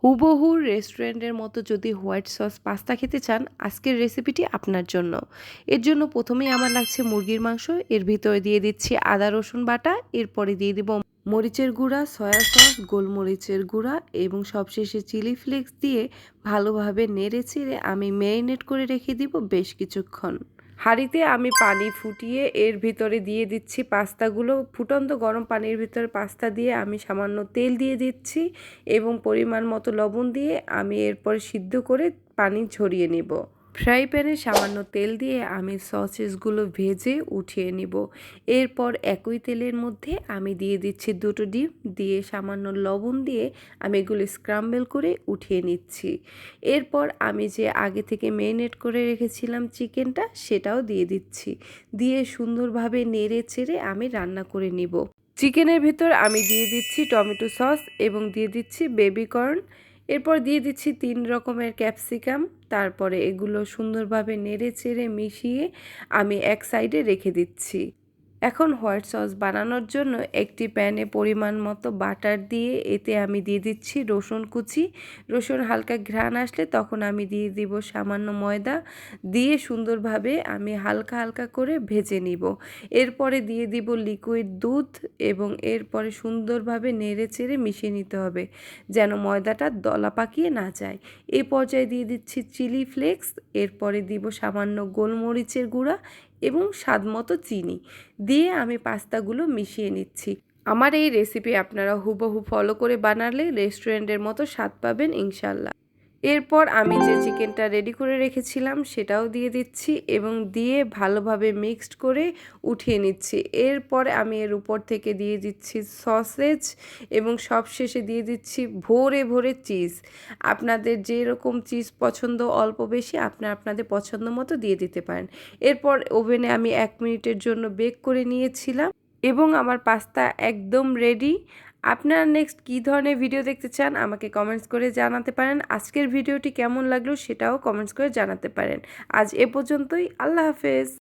হুবহু রেস্টুরেন্টের মতো যদি হোয়াইট সস পাস্তা খেতে চান, আজকের রেসিপিটি আপনার জন্য। এর জন্য প্রথমেই আমার লাগছে মুরগির মাংস। এর ভিতরে দিয়ে দিচ্ছি আদা রসুন বাটা, এরপরে দিয়ে দিব মরিচের গুঁড়া, সয়া সস, গোলমরিচের গুঁড়া এবং সবশেষে চিলি ফ্লেক্স দিয়ে ভালোভাবে নেড়ে চেড়ে আমি ম্যারিনেট করে রেখে দিব বেশ কিছুক্ষণ। হাঁড়িতে আমি পানি ফুটিয়ে এর ভিতরে দিয়ে দিচ্ছি পাস্তাগুলো। ফুটন্ত গরম পানির ভিতরে পাস্তা দিয়ে আমি সামান্য তেল দিয়ে দিচ্ছি এবং পরিমাণ মতো লবণ দিয়ে আমি এরপর সিদ্ধ করে পানি ঝরিয়ে নেব। ফ্রাই প্যানে সামান্য তেল দিয়ে আমি সসেসগুলো ভেজে উঠিয়ে নিব। এরপর একই তেলের মধ্যে আমি দিয়ে দিচ্ছি 2টো ডিম, দিয়ে সামান্য লবণ দিয়ে আমি এগুলো স্ক্রাম্বল করে উঠিয়ে নিচ্ছি। এরপর আমি যে আগে থেকে ম্যারিনেট করে রেখেছিলাম চিকেনটা, সেটাও দিয়ে দিচ্ছি। দিয়ে সুন্দরভাবে নেড়ে চেড়ে আমি রান্না করে নিব। চিকেনের ভিতর আমি দিয়ে দিচ্ছি টমেটো সস এবং দিয়ে দিচ্ছি বেবি কর্ন। এরপর দিয়ে দিচ্ছি 3 রকমের ক্যাপসিকাম। তারপরে এগুলো সুন্দরভাবে নেড়ে চেড়ে মিশিয়ে আমি এক সাইডে রেখে দিচ্ছি। এখন হোয়াইট সস বানানোর জন্য একটি প্যানে পরিমাণ মতো বাটার দিয়ে এতে আমি দিয়ে দিচ্ছি রসুন কুচি। রসুন হালকা ঘ্রাণ আসলে তখন আমি দিয়ে দিব সামান্য ময়দা, দিয়ে সুন্দরভাবে আমি হালকা হালকা করে ভেজে নিব। এরপরে দিয়ে দিব লিকুইড দুধ এবং এরপরে সুন্দরভাবে নেড়ে চেড়ে মিশিয়ে নিতে হবে যেন ময়দাটা দলা পাকিয়ে না যায়। এই পর্যায়ে দিয়ে দিচ্ছি চিলি ফ্লেক্স, এরপরে দিব সামান্য গোলমরিচের গুঁড়া এবং স্বাদমতো চিনি দিয়ে আমি পাস্তাগুলো মিশিয়ে নিচ্ছি। আমার এই রেসিপি আপনারা হুবহু ফলো করে বানালে রেস্টুরেন্টের মতো স্বাদ পাবেন ইনশাল্লাহ। এরপর আমি যে চিকেনটা রেডি করে রেখেছিলাম সেটাও দিয়ে দিচ্ছি এবং দিয়ে ভালোভাবে মিক্সড করে উঠিয়ে নিচ্ছি। এরপর আমি এর উপর থেকে দিয়ে দিচ্ছি সসেজ এবং সবশেষে দিয়ে দিচ্ছি ভরে ভরে চিজ। আপনাদের যেরকম চিজ পছন্দ অল্প বেশি আপনাদের পছন্দ মতো দিয়ে দিতে পারেন। এরপর ওভেনে আমি 1 মিনিটের জন্য বেক করে নিয়েছিলাম এবং আমার পাস্তা একদম রেডি। আপনারা নেক্সট কী ধরনের ভিডিও দেখতে চান আমাকে কমেন্টস করে জানাতে পারেন। আজকের ভিডিওটি কেমন লাগলো সেটাও কমেন্টস করে জানাতে পারেন। আজ এ পর্যন্তই। আল্লাহ হাফেজ।